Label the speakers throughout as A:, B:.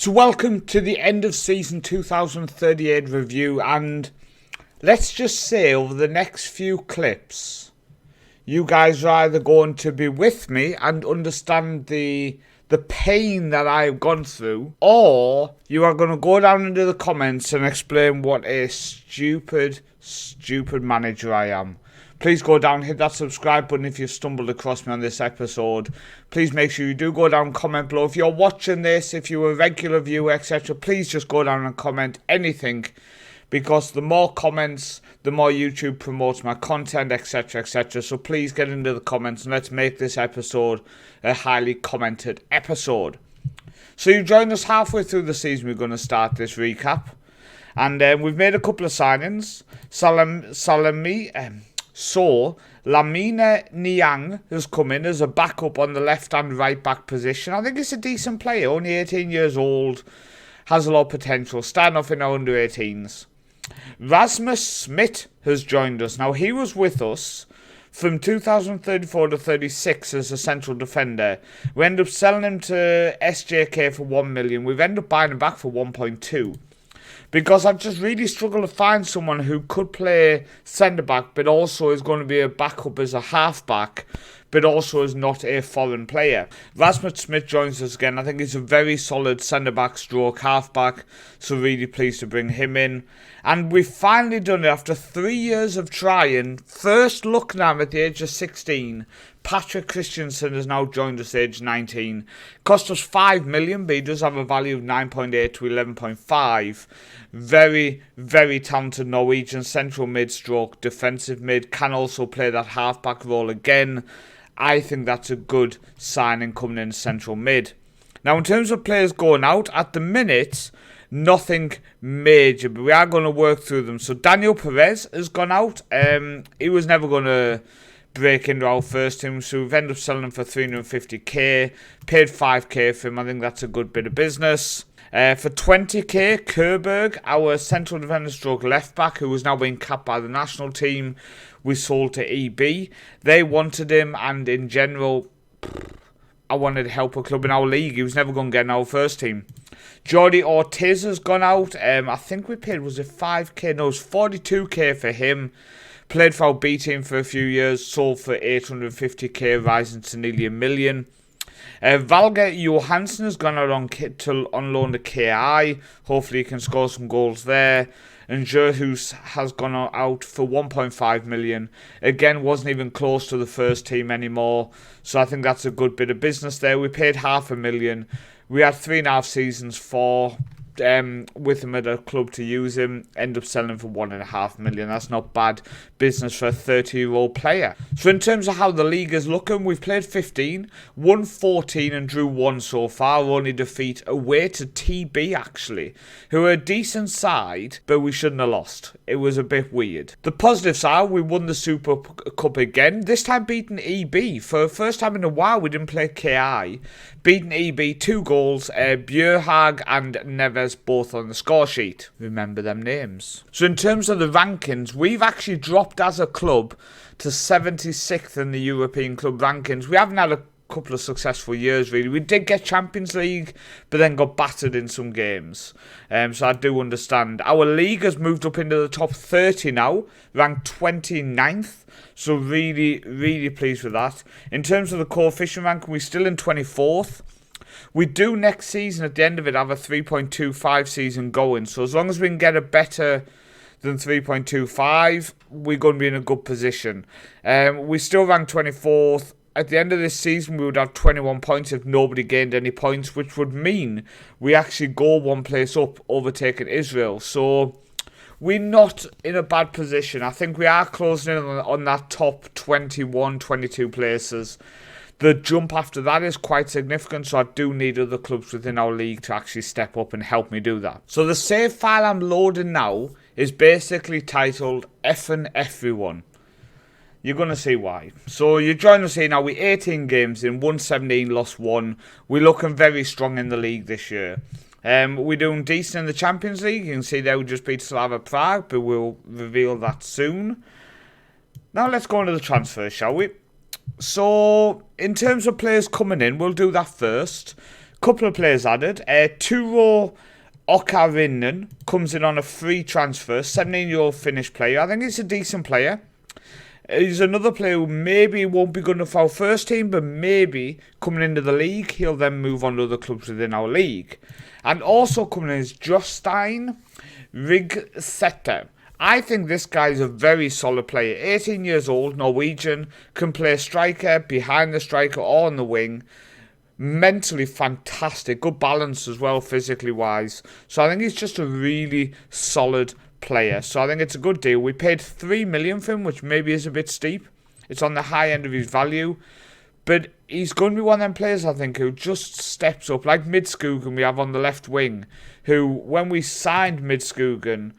A: So welcome to the end of season 2038 review, and let's just say over the next few clips you guys are either going to be with me and understand the pain that I've gone through, or you are going to go down into the comments and explain what a stupid manager I am. Please go down, hit that subscribe button if you've stumbled across me on this episode. Please make sure you do go down, comment below. If you're watching this, if you're a regular viewer, etc., please just go down and comment anything, because the more comments, the more YouTube promotes my content, etc., etc. So please get into the comments and let's make this episode a highly commented episode. So you joined us halfway through the season. We're going to start this recap. And we've made a couple of signings. So, Lamina Niang has come in as a backup on the left and right back position. I think he's a decent player, only 18 years old, has a lot of potential, starting off in our under-18s. Rasmus Smith has joined us. Now, he was with us from 2034 to 36 as a central defender. We ended up selling him to SJK for 1 million. We've ended up buying him back for 1.2. Because I've just really struggled to find someone who could play centre-back, but also is going to be a backup as a half-back, but also is not a foreign player. Rasmus Smith joins us again. I think he's a very solid centre-back stroke half-back, so really pleased to bring him in. And we've finally done it after 3 years of trying. First look now at the age of 16. Patrick Christensen has now joined us age 19. Cost us 5 million, but he does have a value of 9.8 to 11.5. Very, very talented Norwegian central mid stroke defensive mid. Can also play that half-back role again. I think that's a good signing coming in central mid. Now, in terms of players going out, at the minute, nothing major, but we are going to work through them. So Daniel Perez has gone out. He was never going to break into our first team, so we've ended up selling him for 350k, paid 5k for him. I think that's a good bit of business. For 20k, Kerberg, our central defender stroke left back, who was now being capped by the national team, we sold to EB. They wanted him, and in general, I wanted to help a club in our league. He was never going to get in our first team. Jordi Ortiz has gone out. I think we paid, was it 5k? No, it was 42k for him. Played for our B team for a few years, sold for 850k, rising to nearly $1 million. Valger Johansson has gone out on loan to KI. Hopefully he can score some goals there. And Jerhus has gone out for 1.5 million. Again, wasn't even close to the first team anymore. So I think that's a good bit of business there. We paid $500,000. We had 3.5 seasons with him at a club to use him. End up selling him for 1.5 million. That's not bad business for a 30-year-old player. So in terms of how the league is looking, we've played 15, won 14 and drew 1 so far. Only defeat away to TB actually, who are a decent side, but we shouldn't have lost. It was a bit weird. The positives are we won the Super Cup again, this time beating EB. For the first time in a while we didn't play KI. Beating EB, 2 goals, Bjørhag and Neves both on the score sheet. Remember them names. So in terms of the rankings, we've actually dropped as a club to 76th in the European club rankings. We haven't had a couple of successful years really. We did get Champions League, but then got battered in some games. So I do understand. Our league has moved up into the top 30 now, ranked 29th. So really, really pleased with that. In terms of the coefficient ranking, we're still in 24th. We do next season, at the end of it, have a 3.25 season going. So as long as we can get a better than 3.25, we're going to be in a good position. We still rank 24th. At the end of this season, we would have 21 points if nobody gained any points, which would mean we actually go one place up, overtaking Israel. So we're not in a bad position. I think we are closing in on that top 21, 22 places. The jump after that is quite significant, so I do need other clubs within our league to actually step up and help me do that. So the save file I'm loading now is basically titled Effing Everyone. You're going to see why. So you join us here now. We're 18 games in, won 17, lost 1. We're looking very strong in the league this year. We're doing decent in the Champions League. You can see they will just beat Slava Prague, but we'll reveal that soon. Now let's go into the transfer, shall we? So in terms of players coming in, we'll do that first. Couple of players added. Turo Okarinen comes in on a free transfer. 17-year-old Finnish player. I think he's a decent player. He's another player who maybe won't be good enough for our first team, but maybe coming into the league, he'll then move on to other clubs within our league. And also coming in is Jostein Rigsæter. I think this guy is a very solid player. 18 years old, Norwegian, can play striker, behind the striker, or on the wing. Mentally fantastic, good balance as well, physically wise. So I think he's just a really solid player. So I think it's a good deal. We paid 3 million for him, which maybe is a bit steep. It's on the high end of his value. But he's going to be one of them players, I think, who just steps up. Like Midtskogen we have on the left wing, who, when we signed Midtskogen,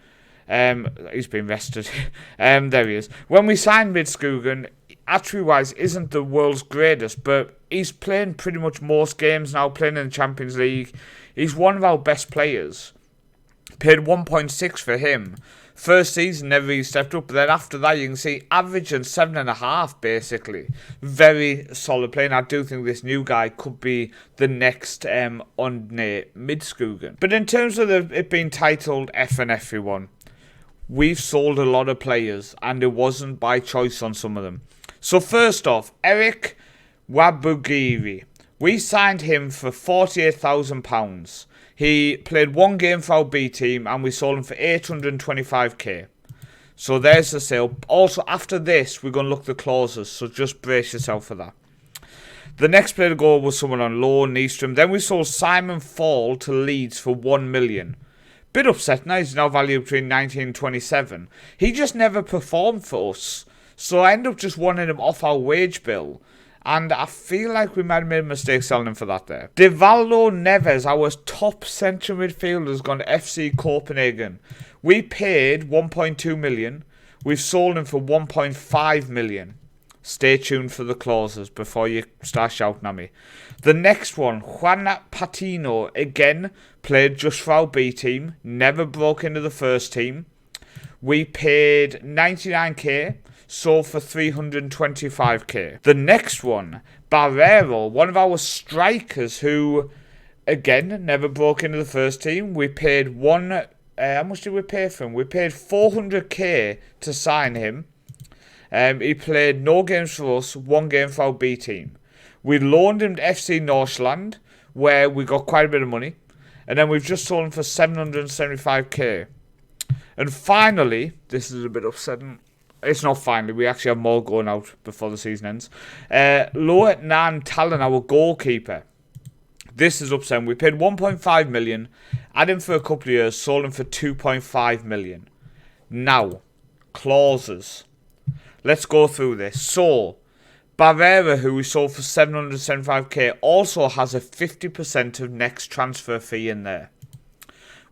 A: he's been rested. There he is. When we signed Midtskogen, attribute-wise, isn't the world's greatest, but he's playing pretty much most games now, playing in the Champions League. He's one of our best players. Paid 1.6 for him. First season, never really stepped up, but then after that, you can see averaging 7.5, basically. Very solid play, and I do think this new guy could be the next Onne Midtskogen. But in terms of it being titled FNF1, we've sold a lot of players, and it wasn't by choice on some of them. So first off, Eric Wabugiri. We signed him for £48,000. He played one game for our B team and we sold him for 825k. So there's the sale. Also, after this, we're going to look at the clauses, so just brace yourself for that. The next player to go was someone on loan, Nystrom. Then we sold Simon Fall to Leeds for 1 million. Bit upset now, he's now valued between 19 and 27. He just never performed for us. So I end up just wanting him off our wage bill. And I feel like we might have made a mistake selling him for that there. Devaldo Neves, our top central midfielder, has gone to FC Copenhagen. We paid 1.2 million. We've sold him for 1.5 million. Stay tuned for the clauses before you start shouting at me. The next one, Juan Patino, again, played just for our B team. Never broke into the first team. We paid 99k. Sold for 325k. The next one, Barrero, one of our strikers who, again, never broke into the first team. We paid how much did we pay for him? We paid 400k to sign him. He played no games for us, one game for our B team. We loaned him to FC Northland, where we got quite a bit of money. And then we've just sold him for 775k. And finally, this is a bit upsetting. It's not finally, we actually have more going out before the season ends. Northman Talon, our goalkeeper. This is upsetting. We paid 1.5 million, had him for a couple of years, sold him for 2.5 million. Now, clauses. Let's go through this. So, Barrera, who we sold for 775k, also has a 50% of next transfer fee in there.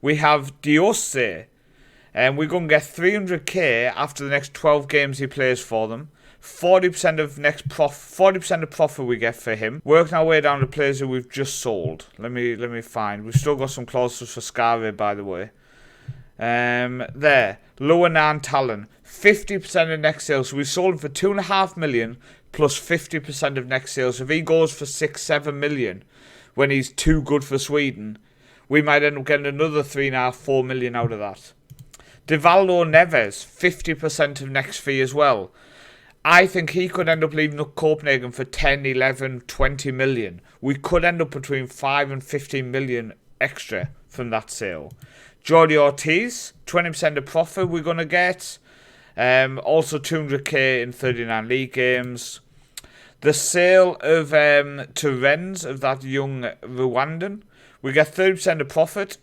A: We have Diose. And we're going to get 300k after the next 12 games he plays for them. 40% of profit we get for him. Working our way down to players who we've just sold. Let me find. We've still got some clauses for Skare, by the way. There. Northman Talon. 50% of next sales. So we sold him for 2.5 million plus 50% of next sales. So if he goes for 6-7 million when he's too good for Sweden, we might end up getting another 3.5-4 million out of that. Devaldo Neves, 50% of next fee as well. I think he could end up leaving up Copenhagen for 10, 11, 20 million. We could end up between 5 and 15 million extra from that sale. Jordi Ortiz, 20% of profit we're going to get. Also 200k in 39 league games. The sale of Terens, of that young Rwandan, we get 30% of profit.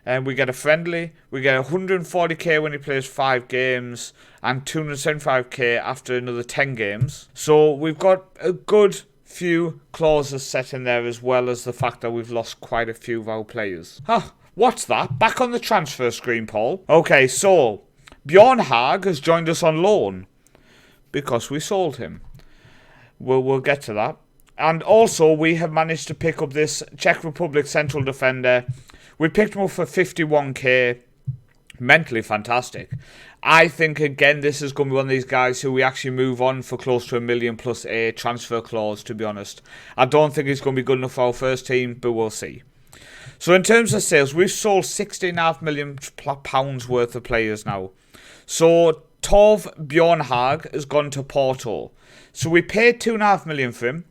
A: And we get a friendly. We get 140k when he plays 5 games. And 275k after another 10 games. So we've got a good few clauses set in there, as well as the fact that we've lost quite a few of our players. Huh, what's that? Back on the transfer screen, Paul. Okay, so Bjorn Haag has joined us on loan. Because we sold him. We'll get to that. And also we have managed to pick up this Czech Republic central defender. We picked him up for 51k. mentally fantastic. I think, again, this is going to be one of these guys who we actually move on for close to $1 million plus a transfer clause, to be honest. I don't think he's going to be good enough for our first team, but we'll see. So in terms of sales, we've sold £16.5 million worth of players now. So Tov Bjornhag has gone to Porto. So we paid £2.5 million for him.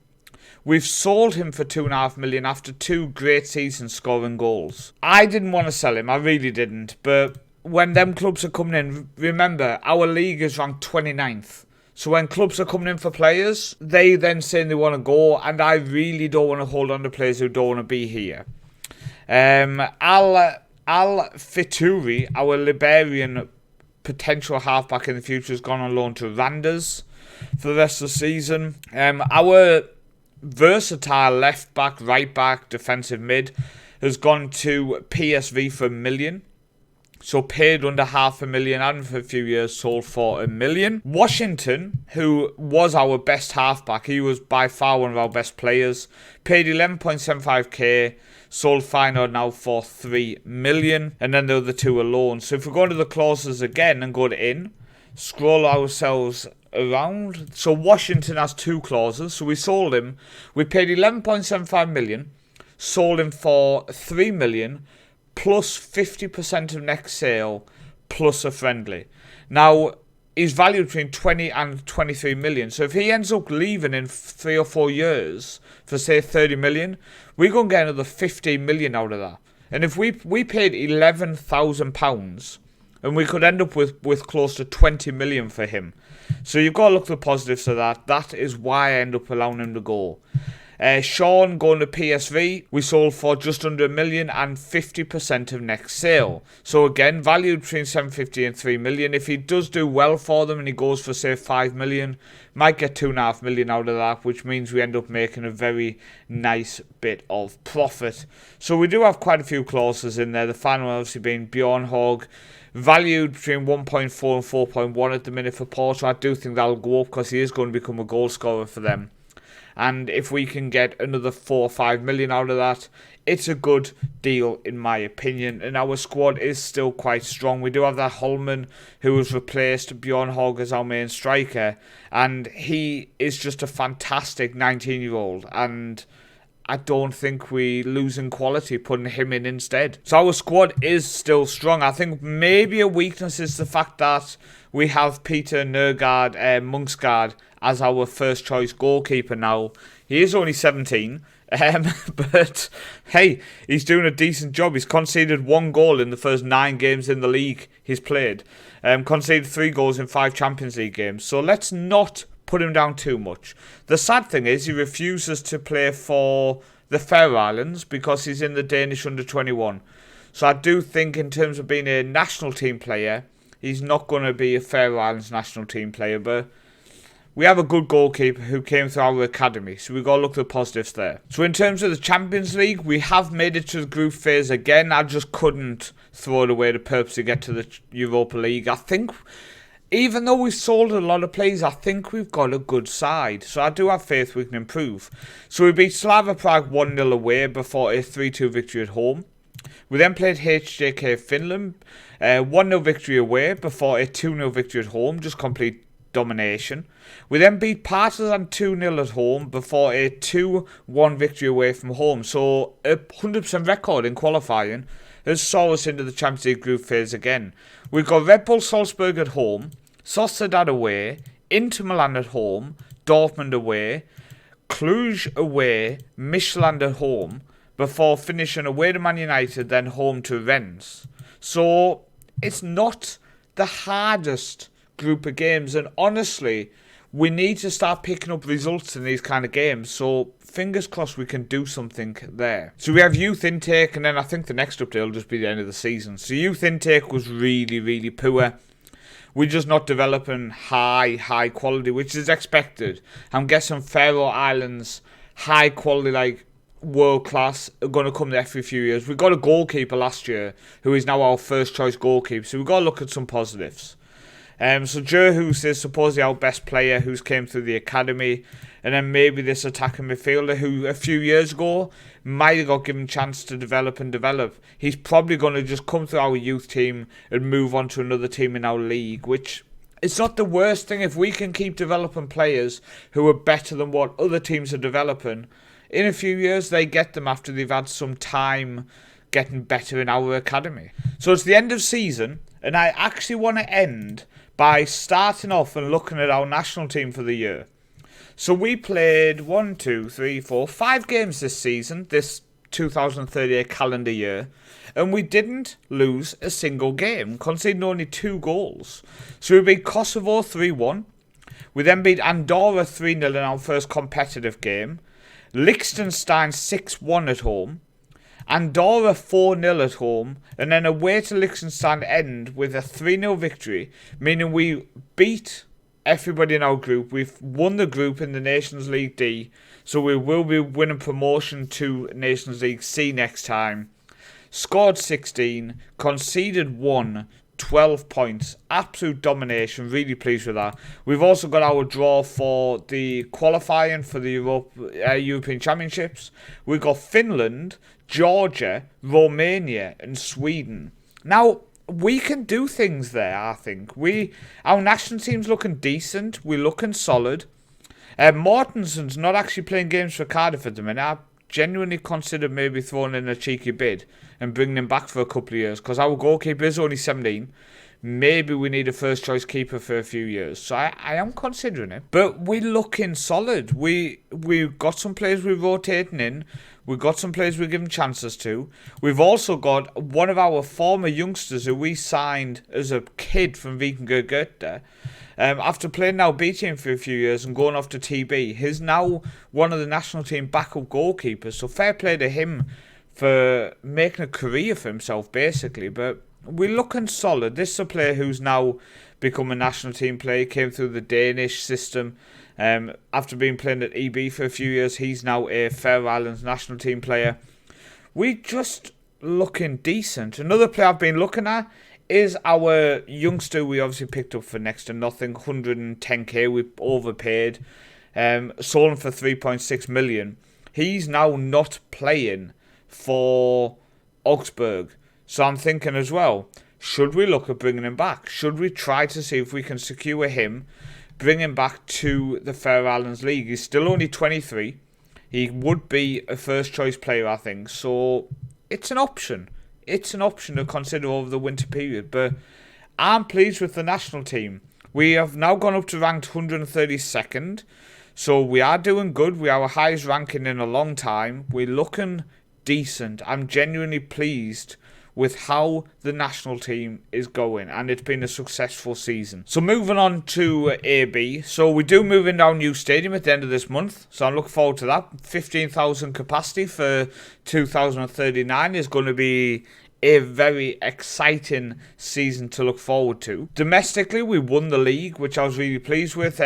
A: We've sold him for £2.5 million after 2 great seasons scoring goals. I didn't want to sell him, I really didn't. But when them clubs are coming in, remember, our league is ranked 29th. So when clubs are coming in for players, they then say they want to go, and I really don't want to hold on to players who don't want to be here. Al Fituri, our Liberian potential halfback in the future, has gone on loan to Randers for the rest of the season. Our versatile left back, right back, defensive mid has gone to PSV for $1 million. So paid under $500,000 and for a few years sold for $1 million. Washington, who was our best halfback, he was by far one of our best players, paid 11.75k, sold final now for $3 million, and then the other 2 are loans. So if we go into the clauses again and go to in, scroll ourselves around. So Washington has 2 clauses. So we sold him, we paid 11.75 million, sold him for $3 million, plus 50% of next sale, plus a friendly. Now, he's valued between 20 and 23 million. So if he ends up leaving in 3 or 4 years for, say, 30 million, we're going to get another 15 million out of that. And if we paid £11,000, and we could end up with close to 20 million for him. So you've got to look for the positives of that. That is why I end up allowing him to go. Sean going to PSV, we sold for just under $1 million and 50% of next sale. So again, valued between 750 and 3 million. If he does do well for them and he goes for, say, 5 million, might get 2.5 million out of that, which means we end up making a very nice bit of profit. So we do have quite a few clauses in there. The final one obviously being Bjorn Hogg, valued between 1.4 and 4.1 at the minute for Porto. I do think that'll go up because he is going to become a goal scorer for them. And if we can get another 4 or 5 million out of that, it's a good deal in my opinion. And our squad is still quite strong. We do have that Holman who has replaced Bjorn Hogg as our main striker. And he is just a fantastic 19-year-old. And I don't think we lose in quality putting him in instead. So our squad is still strong. I think maybe a weakness is the fact that we have Peter Nergard Munksgaard as our first choice goalkeeper now. He is only 17, but hey, he's doing a decent job. He's conceded 1 goal in the first 9 games in the league he's played. Conceded 3 goals in 5 Champions League games. So let's not put him down too much. The sad thing is he refuses to play for the Faroe Islands because he's in the Danish under-21. So I do think in terms of being a national team player, he's not going to be a Faroe Islands national team player, but we have a good goalkeeper who came through our academy, so we've got to look at the positives there. So in terms of the Champions League, we have made it to the group phase again. I just couldn't throw it away to purposely get to the Europa League. I think, even though we've sold a lot of players, I think we've got a good side. So I do have faith we can improve. So we beat Slava Prague 1-0 away before a 3-2 victory at home. We then played HJK Finland, 1-0 victory away before a 2-0 victory at home, just complete domination. We then beat Partizan 2-0 at home before a 2-1 victory away from home. So a 100% record in qualifying has saw us into the Champions League group phase again. We've got Red Bull Salzburg at home, Sociedad away, Inter Milan at home, Dortmund away, Cluj away, Michelin at home, before finishing away to Man United, then home to Rennes. So it's not the hardest group of games, and honestly, we need to start picking up results in these kind of games, so fingers crossed we can do something there. So we have youth intake, and then I think the next update will just be the end of the season. So youth intake was really, really poor. We're just not developing high quality, which is expected. I'm guessing Faroe Islands, high quality, like world class, are going to come there every few years. We got a goalkeeper last year who is now our first choice goalkeeper, so we've got to look at some positives. So Jerhus is supposedly our best player who's came through the academy. And then maybe this attacking midfielder who a few years ago might have got given a chance to develop. He's probably going to just come through our youth team and move on to another team in our league, which it's not the worst thing if we can keep developing players who are better than what other teams are developing. In a few years, they get them after they've had some time getting better in our academy. So it's the end of season, and I actually want to end by starting off and looking at our national team for the year. So we played 5 games this season, this 2038 calendar year, and we didn't lose a single game, conceding only 2 goals. So we beat Kosovo 3-1. We then beat Andorra 3-0 in our first competitive game. Liechtenstein 6-1 at home. Andorra 4-0 at home, and then away to Liechtenstein end with a 3-0 victory, meaning we beat everybody in our group. We've won the group in the Nations League D, so we will be winning promotion to Nations League C next time. Scored 16, conceded 1, 12 points, absolute domination, really pleased with that. We've also got our draw for the qualifying for the European Championships. We've got Finland, Georgia, Romania and Sweden. Now, we can do things there, I think. Our national team's looking decent. We're looking solid. Mortensen's not actually playing games for Cardiff at the minute. I genuinely considered maybe throwing in a cheeky bid and bringing him back for a couple of years, because our goalkeeper is only 17. Maybe we need a first choice keeper for a few years. So I am considering it. But we're looking solid. We've got some players we're rotating in. We've got some players we're giving chances to. We've also got one of our former youngsters who we signed as a kid from Vikingur Göta. After playing now B team for a few years and going off to TB, he's now one of the national team backup goalkeepers. So fair play to him for making a career for himself, basically. But we're looking solid. This is a player who's now become a national team player. Came through the Danish system. After being playing at EB for a few years, he's now a Faroe Islands national team player. We just looking decent. Another player I've been looking at is our youngster we obviously picked up for next to nothing, 110k. We overpaid. Sold him for 3.6 million. He's now not playing for Augsburg. So I'm thinking as well, should we look at bringing him back? Should we try to see if we can secure him, bring him back to the Faroe Islands League? He's still only 23. He would be a first choice player, I think. So it's an option. It's an option to consider over the winter period. But I'm pleased with the national team. We have now gone up to ranked 132nd. So we are doing good. We are our highest ranking in a long time. We're looking decent. I'm genuinely pleased with how the national team is going, and it's been a successful season. So moving on to AB. So we do move into our new stadium at the end of this month, so I'm looking forward to that. 15,000 capacity for 2039 is going to be a very exciting season to look forward to. Domestically, we won the league, which I was really pleased with.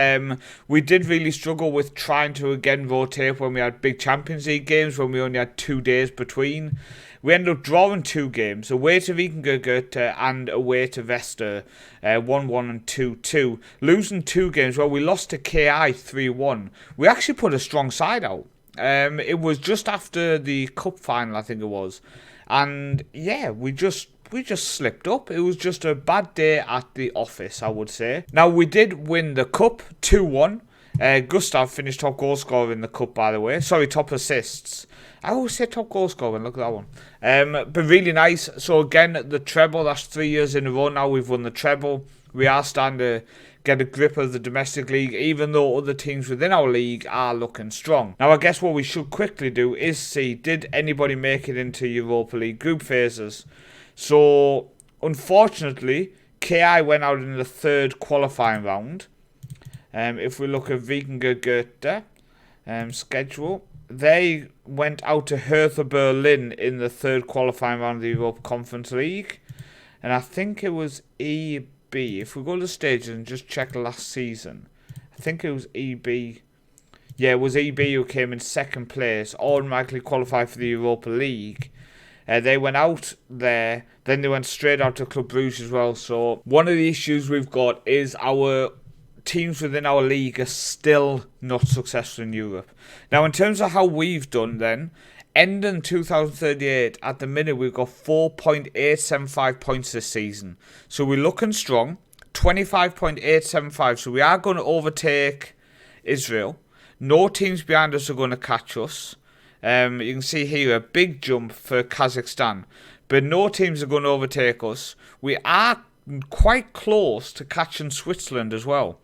A: We did really struggle with trying to again rotate when we had big Champions League games, when we only had 2 days between. We ended up drawing 2 games, away to Vikingur Göta and away to Vesta, 1-1 and 2-2. Losing 2 games, well, we lost to KI 3-1. We actually put a strong side out. It was just after the cup final, I think it was. And yeah, we just slipped up. It was just a bad day at the office, I would say. Now, we did win the cup 2-1. Gustav finished top goal scorer in the cup, by the way. Sorry, top assists. I always say top goal scorer, look at that one. But really nice. So again, the treble, that's 3 years in a row now we've won the treble. We are starting to get a grip of the domestic league, even though other teams within our league are looking strong. Now, I guess what we should quickly do is see, did anybody make it into Europa League group phases? So, unfortunately, KI went out in the 3rd qualifying round. If we look at Vikingur Göta schedule, they went out to Hertha Berlin in the 3rd qualifying round of the Europa Conference League. And I think it was EB. If we go to the stages and just check last season, I think it was EB. Yeah, it was EB who came in 2nd place, automatically qualified for the Europa League. They went out there, then they went straight out to Club Brugge as well. So one of the issues we've got is our teams within our league are still not successful in Europe. Now, in terms of how we've done then, ending 2038, at the minute we've got 4.875 points this season. So we're looking strong, 25.875. So we are going to overtake Israel. No teams behind us are going to catch us. You can see here a big jump for Kazakhstan. But no teams are going to overtake us. We are quite close to catching Switzerland as well.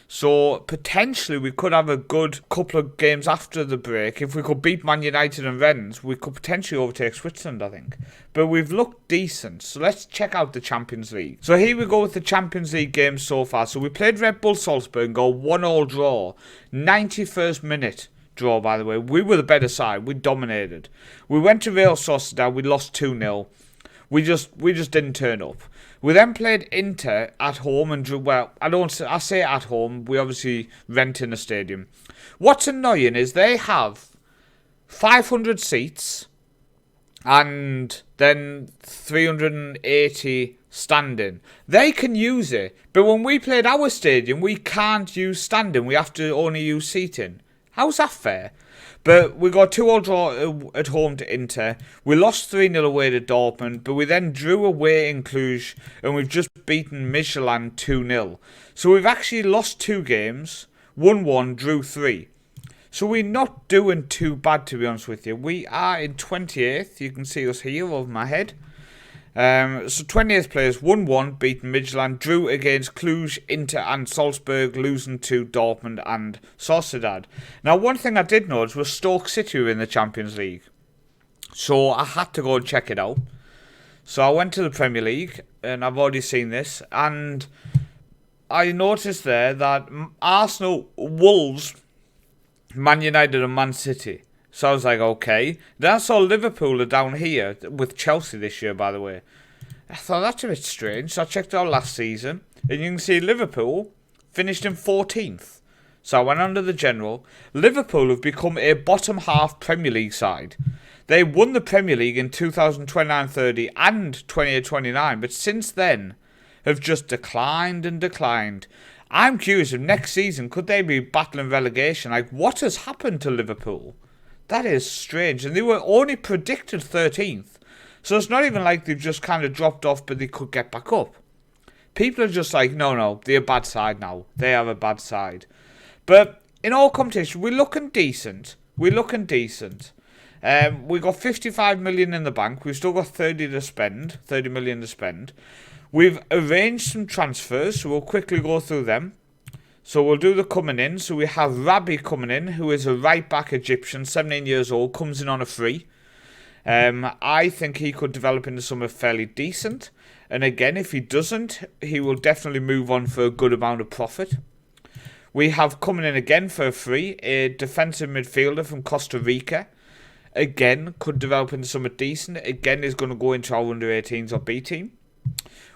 A: So potentially we could have a good couple of games after the break. If we could beat Man United and Rennes, we could potentially overtake Switzerland, I think. But we've looked decent. So let's check out the Champions League. So here we go with the Champions League games so far. So we played Red Bull Salzburg and got 1-1 draw. 91st minute draw, by the way. We were the better side. We dominated. We went to Real Sociedad. We lost 2-0. We just didn't turn up. We then played Inter at home and drew. Well, I say at home. We obviously rent in a stadium. What's annoying is they have 500 seats and then 380 standing. They can use it, but when we played our stadium, we can't use standing. We have to only use seating. How's that fair? But we got 2-2 draw at home to Inter. We lost 3-0 away to Dortmund, but we then drew away in Cluj, and we've just beaten Midtjylland 2-0. So we've actually lost 2 games, won 1, drew 3. So we're not doing too bad, to be honest with you. We are in 28th. You can see us here over my head. So 28th players, 1-1, beaten Midtjylland, drew against Cluj, Inter and Salzburg, losing to Dortmund and Sociedad. Now, one thing I did notice was Stoke City were in the Champions League. So I had to go and check it out. So I went to the Premier League, and I've already seen this, and I noticed there that Arsenal, Wolves, Man United and Man City. So I was like, okay. Then I saw Liverpool are down here with Chelsea this year, by the way. I thought that's a bit strange. So I checked out last season. And you can see Liverpool finished in 14th. So I went under the general. Liverpool have become a bottom half Premier League side. They won the Premier League in 2029-30 and 28-29. But since then have just declined and declined. I'm curious if next season could they be battling relegation? Like, what has happened to Liverpool? That is strange. And they were only predicted 13th. So it's not even like they've just kind of dropped off, but they could get back up. People are just like, no, they're a bad side now. They are a bad side. But in all competition, we're looking decent. We got 55 million in the bank. We've still got 30 million to spend. We've arranged some transfers, so we'll quickly go through them. So we'll do the coming in. So we have Rabbi coming in, who is a right-back Egyptian, 17 years old, comes in on a free. I think he could develop into something fairly decent. And again, if he doesn't, he will definitely move on for a good amount of profit. We have coming in again for a free, a defensive midfielder from Costa Rica. Again, could develop into something decent. Again, is going to go into our under-18s or B team.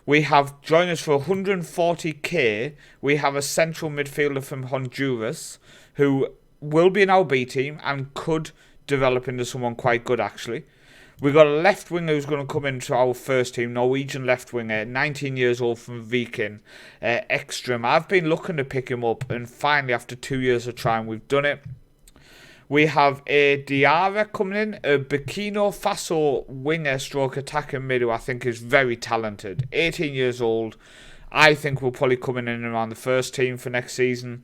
A: We have, join us for 140k, we have a central midfielder from Honduras who will be in our B team and could develop into someone quite good, actually. We've got a left winger who's going to come into our first team, Norwegian left winger, 19 years old from Viking, Ekström. I've been looking to pick him up, and finally, after 2 years of trying, we've done it. We have a Diarra coming in, a Burkina Faso winger stroke attacking mid who I think is very talented. 18 years old. I think we'll probably come in and around the first team for next season.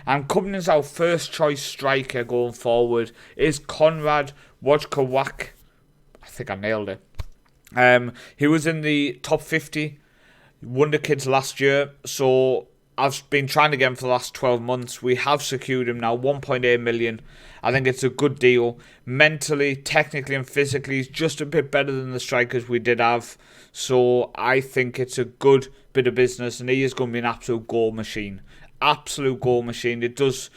A: And coming in as our first choice striker going forward is Konrad Wojciechowski. I think I nailed it. He was in the top 50 Wonderkids last year, so I've been trying to get him for the last 12 months. We have secured him now, 1.8 million. I think it's a good deal. Mentally, technically and physically, he's just a bit better than the strikers we did have. So I think it's a good bit of business, and he is going to be an absolute goal machine. Absolute goal machine. It does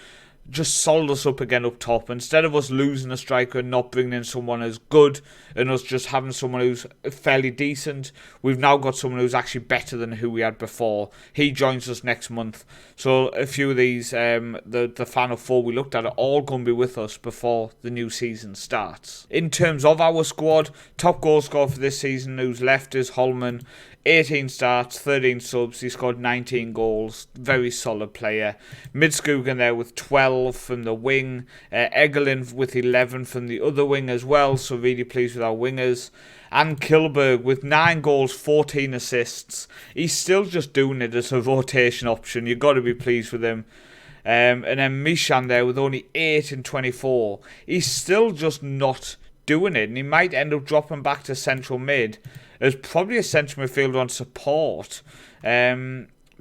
A: just solid us up again up top. Instead of us losing a striker and not bringing in someone as good and us just having someone who's fairly decent, we've now got someone who's actually better than who we had before. He joins us next month. So a few of these, the final four we looked at are all going to be with us before the new season starts. In terms of our squad, top goal scorer for this season who's left is Holman. 18 starts, 13 subs, he scored 19 goals, very solid player. Midskogen there with 12 from the wing, Egerlin with 11 from the other wing as well, so really pleased with our wingers. And Kilberg with 9 goals, 14 assists. He's still just doing it as a rotation option, you've got to be pleased with him. And then Mishan there with only 8 and 24. He's still just not doing it, and he might end up dropping back to central mid as probably a central midfielder on support,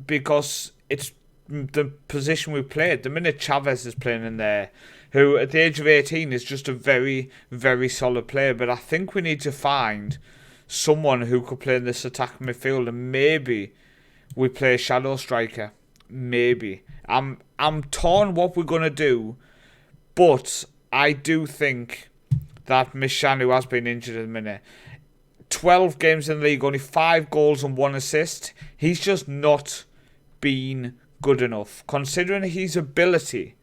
A: because it's the position we played. The minute Chavez is playing in there, who at the age of 18 is just a very, very solid player, but I think we need to find someone who could play in this attacking midfield, and maybe we play a shadow striker. Maybe. I'm torn what we're going to do, but I do think that Mishan, who has been injured at the minute, 12 games in the league, only 5 goals and 1 assist. He's just not been good enough. Considering his ability,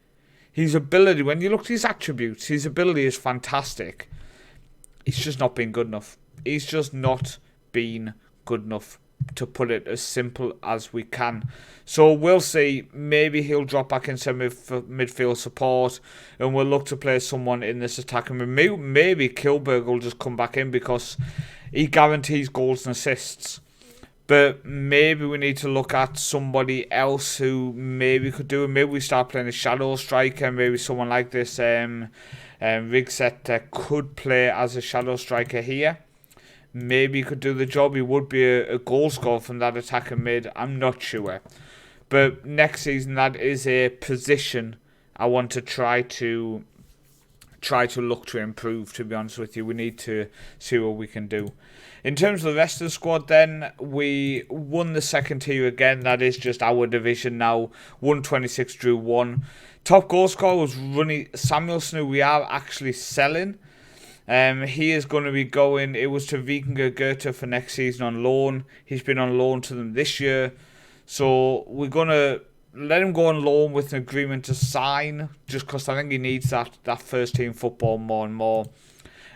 A: when you look at his attributes, his ability is fantastic. He's just not been good enough. He's just not been good enough, to put it as simple as we can. So we'll see. Maybe he'll drop back into midfield support and we'll look to play someone in this attacking. Maybe Kilberg will just come back in because he guarantees goals and assists. But maybe we need to look at somebody else who maybe could do it. Maybe we start playing a shadow striker. Maybe someone like this Rigset could play as a shadow striker here. Maybe he could do the job. He would be a goal scorer from that attacking mid. I'm not sure. But next season, that is a position I want to try to look to improve, to be honest with you. We need to see what we can do. In terms of the rest of the squad then, we won the second tier again. That is just our division now. 126 drew 1. Top goal scorer was Ronnie Samuelson, who we are actually selling. He is going to be going, it was to Vikingur Goethe for next season on loan. He's been on loan to them this year. So we're going to let him go on loan with an agreement to sign, just because I think he needs that first team football more and more.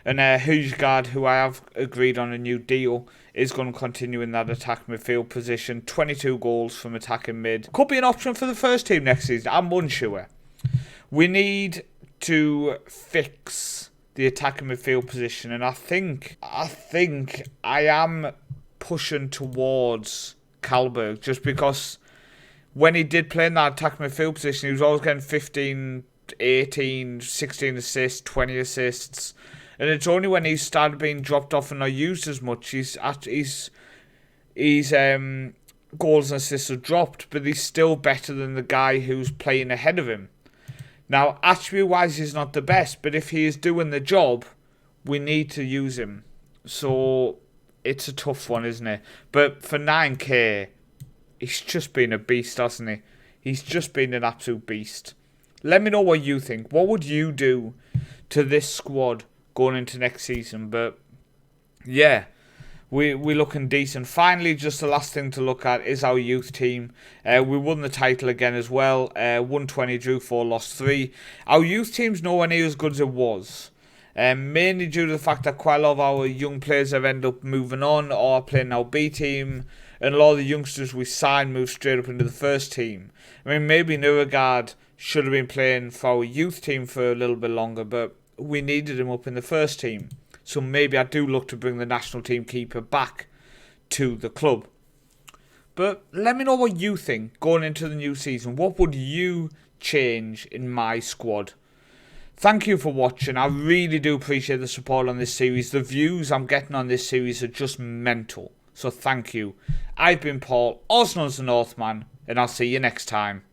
A: And Hujgaard, who I have agreed on a new deal, is going to continue in that attack midfield position. 22 goals from attacking mid. Could be an option for the first team next season. I'm unsure. We need to fix the attacking midfield position, and I think I am pushing towards Kalberg, just because when he did play in that attacking midfield position, he was always getting 15, 18, 16 assists, 20 assists. And it's only when he started being dropped off and not used as much, his goals and assists have dropped, but he's still better than the guy who's playing ahead of him. Now, attribute-wise, he's not the best, but if he is doing the job, we need to use him. So it's a tough one, isn't it? But for 9k, he's just been a beast, hasn't he? He's just been an absolute beast. Let me know what you think. What would you do to this squad going into next season? But yeah, we're looking decent. Finally, just the last thing to look at is our youth team. We won the title again as well. 120 drew 4, lost 3. Our youth team's nowhere near as good as it was. Mainly due to the fact that quite a lot of our young players have ended up moving on or playing our B team. And a lot of the youngsters we signed moved straight up into the first team. I mean, maybe Nuragard should have been playing for our youth team for a little bit longer, but we needed him up in the first team. So maybe I do look to bring the national team keeper back to the club. But let me know what you think going into the new season. What would you change in my squad? Thank you for watching. I really do appreciate the support on this series. The views I'm getting on this series are just mental. So thank you. I've been Paul, also known as the Northman, and I'll see you next time.